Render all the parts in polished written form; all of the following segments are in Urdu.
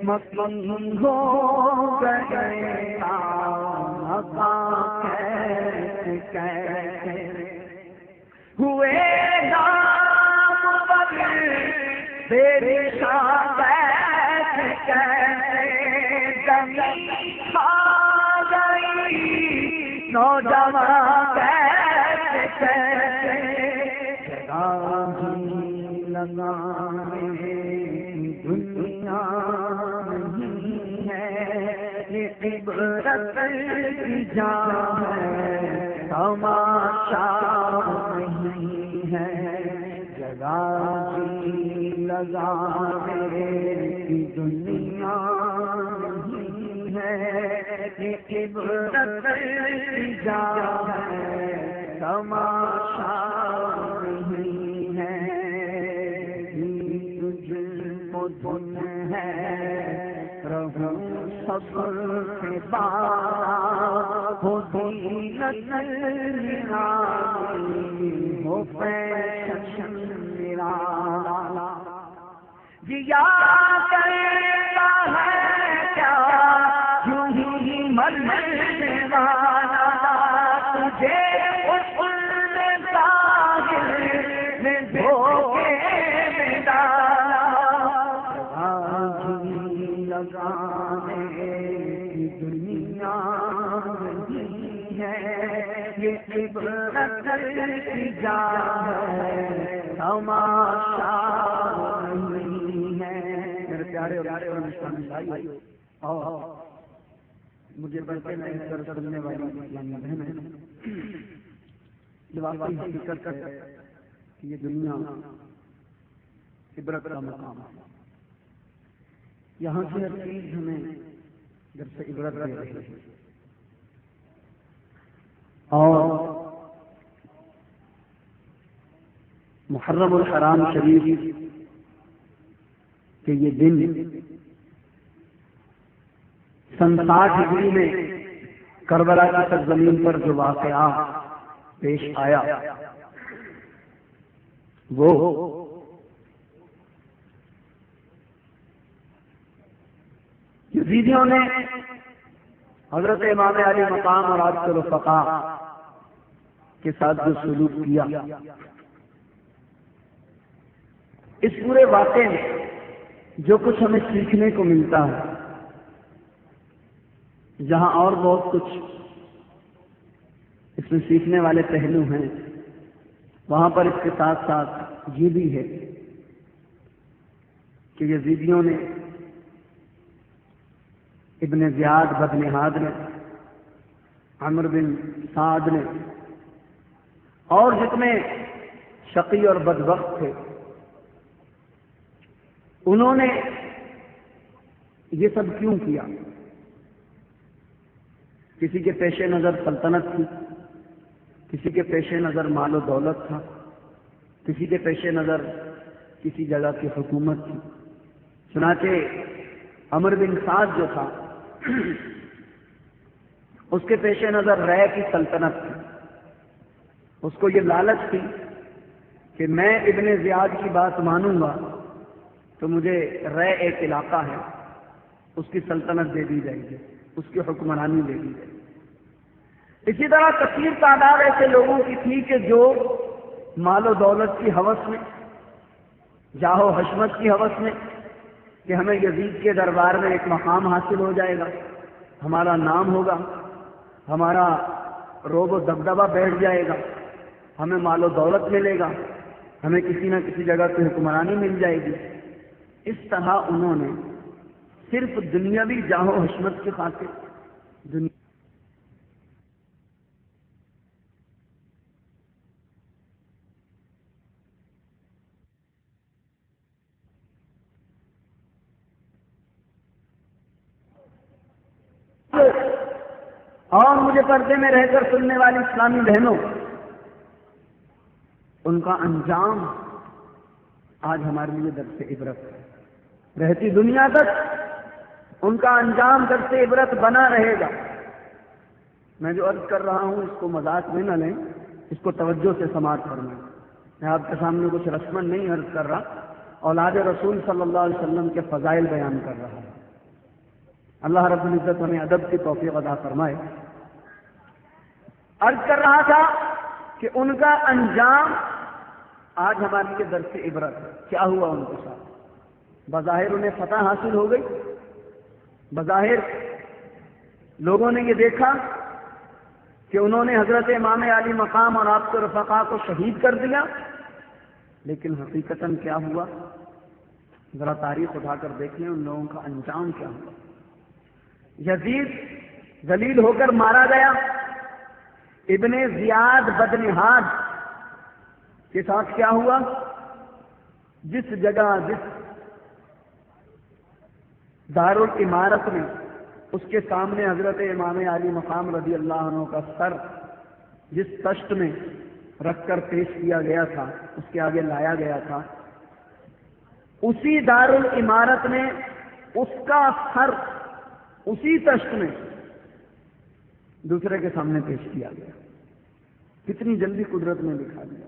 مکن ہو گئے کیسے ہوئے نام پر بے نشان کیسے زمین کھا گئی نوجوان کیسے جگہ لگانے دنیا نہیں ہے یہ عبرت کی جا ہے تماشا نہیں ہے جگہ لگانے کی دنیا نہیں ہے یہ عبرت کی جا ہے تماشا نہیں ہے دن ہے رہو سب کے بعد ہو دینت نرالی ہو فیشن نرالا جیا کرتا ہے کیا یوں ہی مرنے والا تجھے اس ظاہر میں دھوکے میں ڈالا لگانے کی دنیا نہیں ہے یہ عبرت کی جا ہے تماشا نہیں ہے میرے پیارے اور مسلمان بھائیو اور مجھے بڑھتے میں اس طرح سننے والی اسلامی بہنیں یہ واقعی حقیقت ہے کہ یہ دنیا عبرت کا مقام ہے یہاں کی ہر چیز ہمیں جب سے عبرت دے رہی ہے اور محرم الحرام شریف کہ یہ دن سن 60 ہجری میں کربلا کی سرزمین پر جو واقعہ پیش آیا وہ یزیدیوں نے حضرت امام علی مقام اور آپ کے رفقا کے ساتھ جو سلوک کیا اس پورے واقعے میں جو کچھ ہمیں سیکھنے کو ملتا ہے جہاں اور بہت کچھ اس میں سیکھنے والے پہلو ہیں وہاں پر اس کے ساتھ ساتھ یہ بھی ہے کہ یزیدیوں نے ابن زیاد بدنہاد نے عمر بن سعد نے اور جتنے شقی اور بدبخت تھے انہوں نے یہ سب کیوں کیا؟ کسی کے پیش نظر سلطنت تھی، کسی کے پیش نظر مال و دولت تھا، کسی کے پیش نظر کسی جگہ کی حکومت تھی۔ چنانچہ عمر بن سعد جو تھا اس کے پیش نظر رے کی سلطنت تھی، اس کو یہ لالچ تھی کہ میں ابن زیاد کی بات مانوں گا تو مجھے رے ایک علاقہ ہے اس کی سلطنت دے دی جائے گی، اس کی حکمرانی دے دی جائے گی۔ اسی طرح کثیر تعداد ایسے لوگوں کی تھی کہ جو مال و دولت کی ہوس میں، جاہ و حشمت کی ہوس میں کہ ہمیں یزید کے دربار میں ایک مقام حاصل ہو جائے گا، ہمارا نام ہوگا، ہمارا روب و دبدبہ بیٹھ جائے گا، ہمیں مال و دولت ملے گا، ہمیں کسی نہ کسی جگہ پہ حکمرانی مل جائے گی۔ اس طرح انہوں نے صرف دنیاوی جاہ و حشمت کی خاطر اور مجھے پردے میں رہ کر سننے والی اسلامی بہنوں، ان کا انجام آج ہمارے لیے درس عبرت ہے۔ رہتی دنیا تک ان کا انجام درس عبرت بنا رہے گا۔ میں جو عرض کر رہا ہوں اس کو مذاق میں نہ لیں، اس کو توجہ سے سماعت فرمائیں۔ میں آپ کے سامنے کچھ رسمن نہیں عرض کر رہا، اولاد رسول صلی اللہ علیہ وسلم کے فضائل بیان کر رہا ہے۔ اللہ رب العزت ہمیں ادب کی توفیق عطا فرمائے۔ عرض کر رہا تھا کہ ان کا انجام آج ہمارے لیے درس عبرت ہے۔ کیا ہوا ان کے ساتھ؟ بظاہر انہیں فتح حاصل ہو گئی، بظاہر لوگوں نے یہ دیکھا کہ انہوں نے حضرت امام علی مقام اور آپ کے رفقا کو شہید کر دیا، لیکن حقیقتاً کیا ہوا؟ ذرا تاریخ اٹھا کر دیکھ لیں ان لوگوں کا انجام کیا ہوا۔ یزید ذلیل ہو کر مارا گیا، ابن زیاد بدنہاد کے ساتھ کیا ہوا؟ جس جگہ، جس دارالعمارت میں اس کے سامنے حضرت امام علی مقام رضی اللہ عنہ کا سر جس تشت میں رکھ کر پیش کیا گیا تھا، اس کے آگے لایا گیا تھا، اسی دارالعمارت میں اس کا سر اسی تشت میں دوسرے کے سامنے پیش کیا گیا۔ کتنی جلدی قدرت نے دکھا دیا۔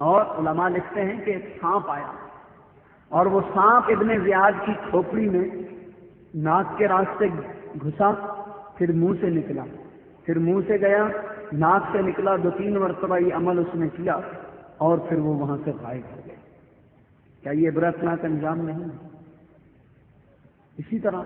اور علماء لکھتے ہیں کہ ایک سانپ آیا اور وہ سانپ ابن زیاد کی کھوپڑی میں ناک کے راستے گھسا، پھر منہ سے نکلا، پھر منہ سے گیا، ناک سے نکلا، 2-3 مرتبہ یہ عمل اس نے کیا اور پھر وہ وہاں سے غائب ہو گیا۔ کیا یہ عبرتناک انجام نہیں؟ اسی طرح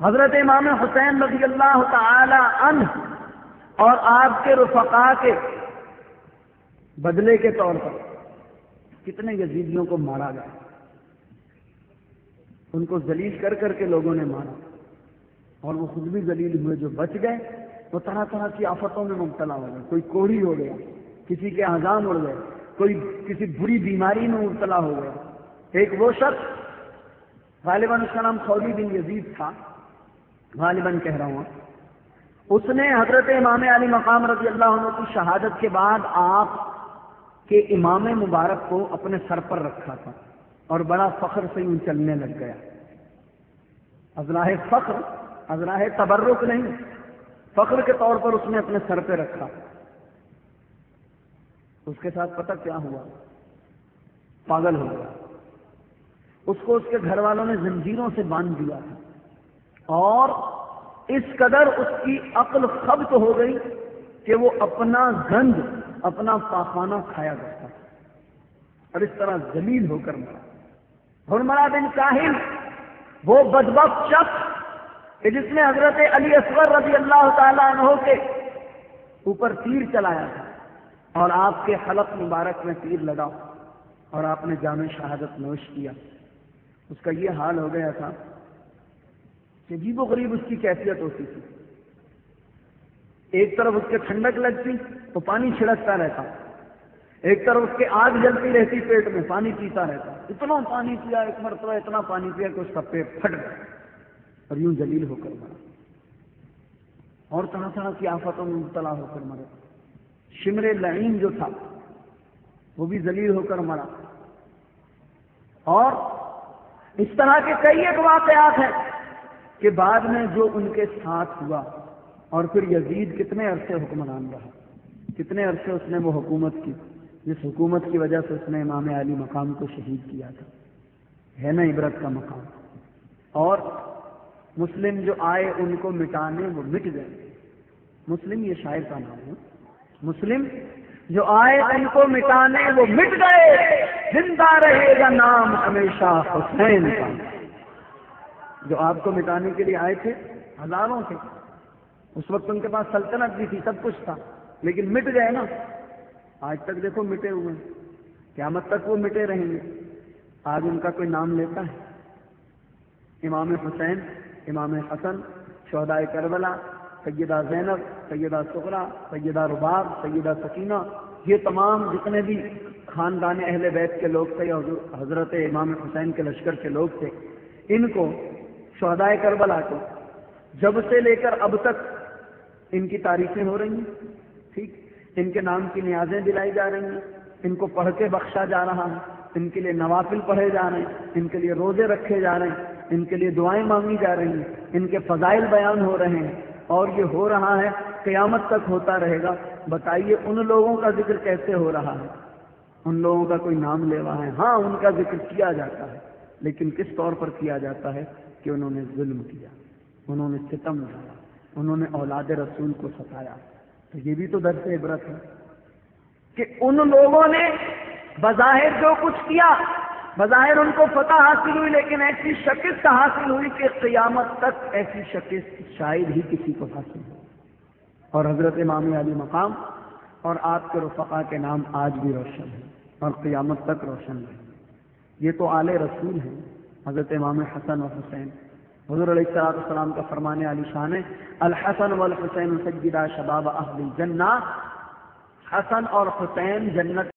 حضرت امام حسین رضی اللہ تعالی عنہ اور آپ کے رفقا کے بدلے کے طور پر کتنے یزیدیوں کو مارا گیا، ان کو ذلیل کر کر کے لوگوں نے مارا، اور وہ خود بھی ذلیل ہوئے۔ جو بچ گئے وہ طرح طرح کی آفتوں میں مبتلا ہو گئے، کوئی کوڑی ہو گیا، کسی کے اعضام اڑ گئے، کوئی کسی بری بیماری میں مبتلا ہو گیا۔ ایک وہ شخص غالباً اس کا نام خولی بن یزید تھا، غالباً کہہ رہا ہوں، اس نے حضرت امام علی مقام رضی اللہ عنہ کی شہادت کے بعد آپ کے امام مبارک کو اپنے سر پر رکھا تھا اور بڑا فخر سے یوں چلنے لگ گیا۔ ازراہ فخر، ازراہ تبرک نہیں، فخر کے طور پر اس نے اپنے سر پہ رکھا۔ اس کے ساتھ پتہ کیا ہوا؟ پاگل ہو گیا۔ اس کو اس کے گھر والوں نے زنجیروں سے باندھ دیا تھا، اور اس قدر اس کی عقل خبط ہو گئی کہ وہ اپنا گند، اپنا پاخانہ کھایا کرتا تھا، اور اس طرح ذلیل ہو کر مرا۔ حرملہ بن کاہل، وہ بدبخت شخص کہ جس نے حضرت علی اصغر رضی اللہ تعالیٰ عنہ کے اوپر تیر چلایا تھا، اور آپ کے حلق مبارک میں تیر لگا اور آپ نے جام شہادت نوش کیا، اس کا یہ حال ہو گیا تھا کہ عجیب و غریب اس کی کیفیت ہوتی تھی۔ ایک طرف اس کے ٹھنڈک لگتی تو پانی چھڑکتا رہتا، ایک طرف اس کے آگ جلتی رہتی پیٹ میں، پانی پیتا رہتا۔ اتنا پانی پیا، ایک مرتبہ اتنا پانی پیا کہ اس کا پیٹ پھٹ گیا اور یوں ذلیل ہو کر مرا، اور طرح طرح کی آفتوں میں مبتلا ہو کر مرا۔ شمر لعین جو تھا وہ بھی ذلیل ہو کر مرا، اور اس طرح کے کئی ایک واقعات ہیں کہ بعد میں جو ان کے ساتھ ہوا۔ اور پھر یزید کتنے عرصے حکمران رہا، کتنے عرصے اس نے وہ حکومت کی جس حکومت کی وجہ سے اس نے امام علی مقام کو شہید کیا تھا۔ ہے نا عبرت کا مقام؟ اور مسلم جو آئے ان کو مٹانے، وہ مٹ گئے۔ مسلم یہ شاعر کا نام ہے، مسلم جو آئے ان کو مٹانے وہ مٹ گئے، زندہ رہے گا نام ہمیشہ حسین کا۔ جو آپ کو مٹانے کے لیے آئے تھے ہزاروں تھے، اس وقت ان کے پاس سلطنت بھی تھی، سب کچھ تھا، لیکن مٹ گئے نا۔ آج تک دیکھو مٹے ہوئے ہیں، قیامت تک وہ مٹے رہیں گے۔ آج ان کا کوئی نام لیتا ہے؟ امام حسین، امام حسن، شہداء کربلا، سیدہ زینب، سیدہ سغرا، سیدہ رباب، سیدہ سکینہ، یہ تمام جتنے بھی خاندان اہل بیت کے لوگ تھے، حضرت امام حسین کے لشکر کے لوگ تھے، ان کو، شہداء کربلا کو، جب سے لے کر اب تک ان کی تعریفیں ہو رہی ہیں، ٹھیک، ان کے نام کی نیازیں دلائی جا رہی ہیں، ان کو پڑھ کے بخشا جا رہا ہے، ان کے لیے نوافل پڑھے جا رہے ہیں، ان کے لیے روزے رکھے جا رہے ہیں، ان کے لیے دعائیں مانگی جا رہی ہیں، ان کے فضائل بیان ہو رہے ہیں، اور یہ ہو رہا ہے، قیامت تک ہوتا رہے گا۔ بتائیے ان لوگوں کا ذکر کیسے ہو رہا ہے؟ ان لوگوں کا کوئی نام لیوا ہے؟ ہاں ان کا ذکر کیا جاتا ہے، لیکن کس طور پر کیا جاتا ہے کہ انہوں نے ظلم کیا، انہوں نے ستم ڈھایا، انہوں نے اولاد رسول کو ستایا۔ تو یہ بھی تو درس عبرت ہے کہ ان لوگوں نے بظاہر جو کچھ کیا، بظاہر ان کو فتح حاصل ہوئی، لیکن ایسی شکست حاصل ہوئی کہ قیامت تک ایسی شکست شاید ہی کسی کو حاصل ہو۔ اور حضرت امام علی مقام اور آپ کے رفقا کے نام آج بھی روشن ہیں اور قیامت تک روشن رہیں گے۔ یہ تو آل رسول ہیں، حضرت امام حسن اور حسین۔ حضور علیہ السلام کا فرمان علی شان ہے، الحسن والحسین سیدا شباب اہل الجنہ، حسن اور حسین جنت